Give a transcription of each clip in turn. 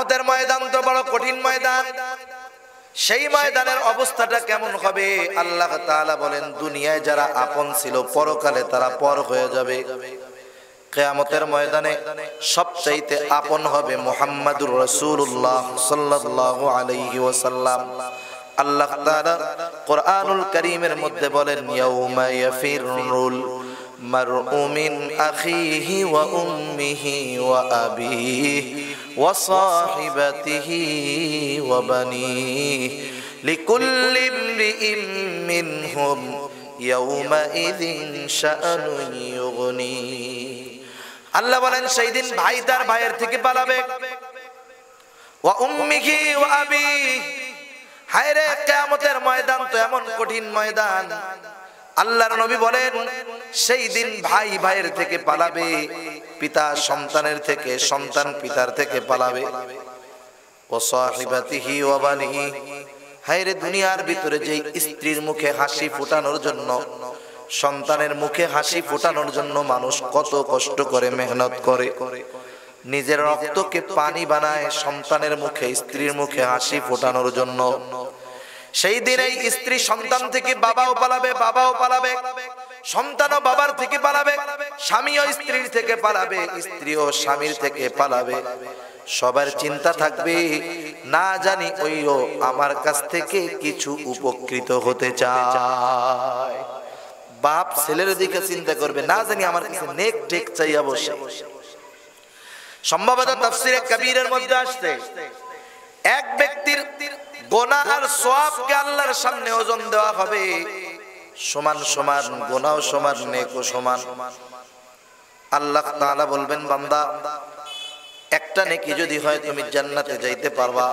কিয়ামতের ময়দান তো বড় কঠিন ময়দান। সেই ময়দানের অবস্থাটা কেমন হবে? আল্লাহ তাআলা বলেন, দুনিয়ায় যারা আপন ছিল পরকালে তারা পর হয়ে যাবে। কিয়ামতের ময়দানে সবচাইতে আপন হবে মুহাম্মাদুর রাসূলুল্লাহ সাল্লাল্লাহু আলাইহি ওয়াসাল্লাম। আল্লাহ তাআলা কোরআনুল কারীমের মধ্যে বলেন, ইয়াউমা ইয়াফিরুল মারউ মিন আখিহি ওয়া উম্মিহি ওয়া আবিহি ওয়া সাহিবাতিহি ওয়া বানিহি লিকুল্লি ইমরিইম মিনহুম ইয়াউমা ইযিন শাআনুন ইউগনি। আল্লাহ বলেন, সেই দিন ভাই তার ভাইয়ের থেকে পালাবে। ওয়া উম্মিহি ওয়া আবিহি, হায় রে কিয়ামতের ময়দান তো এমন কঠিন ময়দান। আল্লাহর নবী বলেন, সেই দিন ভাই ভাইয়ের থেকে পালাবে, পিতা সন্তানের থেকে, সন্তান পিতার থেকে পালাবে। ওয়া সাহিবাতিহি ওয়া বানিহি, হায় রে দুনিয়ার ভিতরে যে স্ত্রীর মুখে হাসি ফোটানোর জন্য, সন্তানের মুখে হাসি ফোটানোর জন্য মানুষ কত কষ্ট করে, মেহনত করে, নিজের রক্তকে পানি বানায় সন্তানের মুখে, স্ত্রীর মুখে হাসি ফোটানোর জন্য। সেই দিন এই স্ত্রী সন্তান থেকে বাবাও পালাবে, বাবাও পালাবে, সন্তানও বাবার থেকে পালাবে, স্বামীও স্ত্রীর থেকে পালাবে, স্ত্রীও স্বামীর থেকে পালাবে। সবার চিন্তা থাকবে, না জানি ওইও আমার কাছ থেকে কিছু উপকৃত হতে চায়। বাপ ছেলের দিকে চিন্তা করবে, না জানি আমার কাছে নেক টেক চাইয়া বসে। সম্ভবত তাফসীরে কবীরের মধ্যে আসছে, এক ব্যক্তির গুনাহ আর সওয়াবকে আল্লাহর সামনে ওজন দেওয়া হবে, সমান সমান, গুনাহও সমান, নেকও সমান। আল্লাহ তাআলা বলবেন, বান্দা একটা নেকি যদি হয় তুমি জান্নাতে যাইতে পারবা।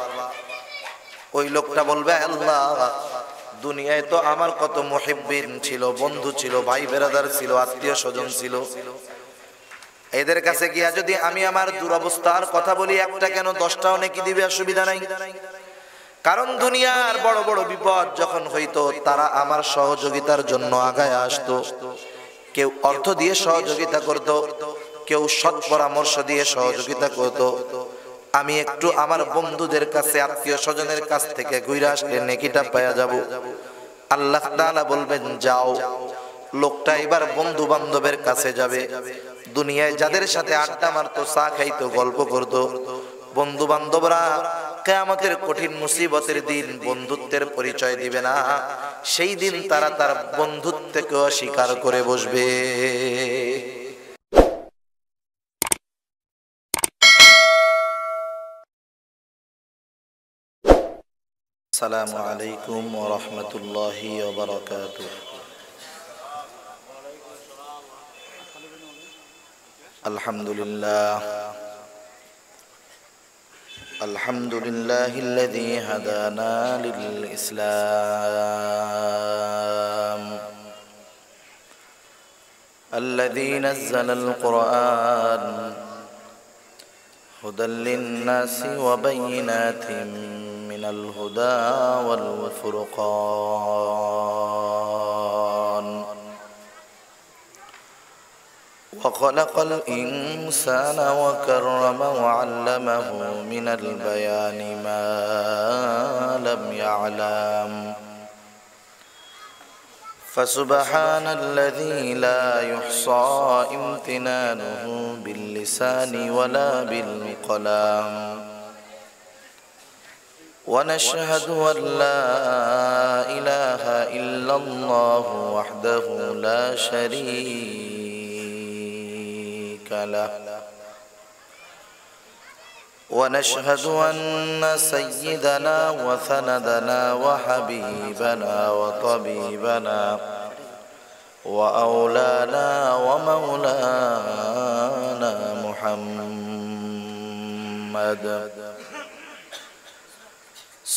ওই লোকটা বলবে, আল্লাহ দুনিয়ায় তো আমার কত মুহিব্বিন ছিল, বন্ধু ছিল, ভাই বেরাদার ছিল, আত্মীয় স্বজন ছিল, এদের কাছে গিয়া যদি আমি আমার দুরবস্থার কথা বলি, একটা কেন 10টাও নেকি দিবে, অসুবিধা নাই। কারণ দুনিয়ার বড় বড় বিপদ যখন হইতো, তারা আমার সহযোগিতার জন্য আগায় আসতো। কেউ অর্থ দিয়ে সহযোগিতা করত, কেউ সৎ পরামর্শ দিয়ে সহযোগিতা করত। আমি একটু আমার বন্ধুদের কাছে, আত্মীয় স্বজনের কাছ থেকে ঘুরে আসলে নেকিটা পাওয়া যাব। আল্লাহ তাআলা বলবেন, যাও। লোকটা এবার বন্ধু বান্ধবের কাছে যাবে। দুনিয়ায় যাদের সাথে আড্ডা মারতো, চা খাইতো, গল্প করতো, বন্ধু বান্ধবরা কিয়ামতের কঠিন মুসিবতের দিন বন্ধুত্বের পরিচয় দিবে না। সেই দিন তারা তার বন্ধুত্বকে অস্বীকার করে বসবে। আসসালামু আলাইকুম ওয়া রাহমাতুল্লাহি ওয়া বারাকাতুহু। আলহামদুলিল্লাহ, আলহামদুলিল্লাহিল্লাযী হাদানা লিল ইসলাম, আল্লাযী নাযালাল কুরআন হুদাল লিন-নাসি ওয়া বায়িনাতিন মিনাল হুদা ওয়াল ফুরকান, وخلق الإنسان وكرمه وعلمه من البيان ما لم يعلم، فسبحان الذي لا يحصى امتنانه باللسان ولا بالقلم، ونشهد أن لا إله إلا الله وحده لا شريك له، ونشهد أن سيدنا وسندنا وحبيبنا وطبيبنا وأولانا ومولانا محمد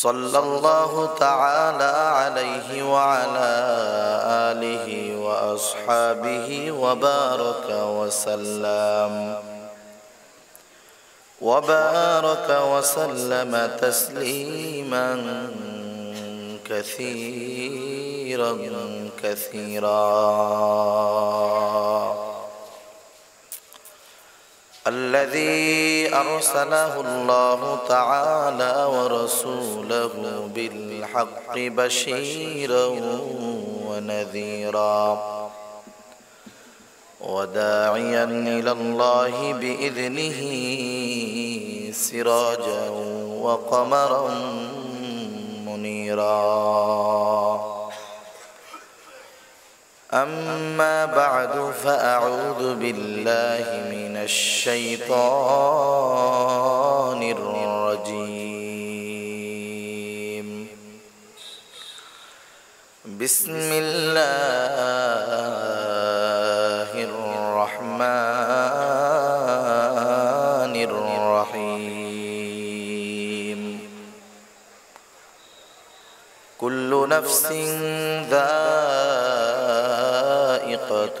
صلى الله تعالى عليه وعلى آله وأصحابه وبارك وسلم تسليما كثيرا كثيرا. الذي أرسله الله تعالى ورسوله بالحق بشيرا ونذيرا وداعيا إلى الله بإذنه سراجا وقمرا منيرا أما بعد فأعوذ بالله من الشيطان الرجيم بسم الله الرحمن الرحيم كل نفس ذائقة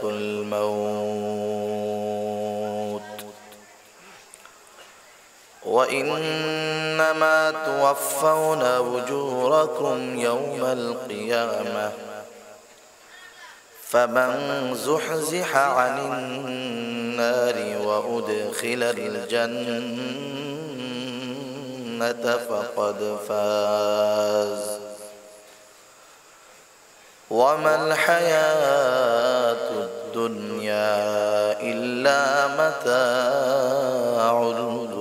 الموت وإنما توفون أجوركم يوم القيامة فمن زحزح عن النار وأدخل الجنة فقد فاز وما الحياة الدنيا إلا متاع الغرور.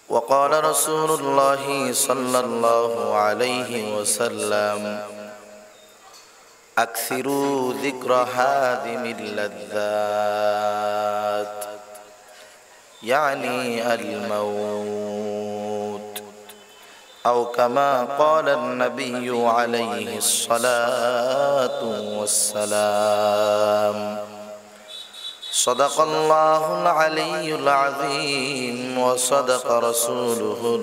وقال رسول الله صلى الله عليه وسلم أكثروا ذكر هادم اللذات يعني الموت أو كما قال النبي عليه الصلاة والسلام صدق الله العلي العظيم وصدق رسوله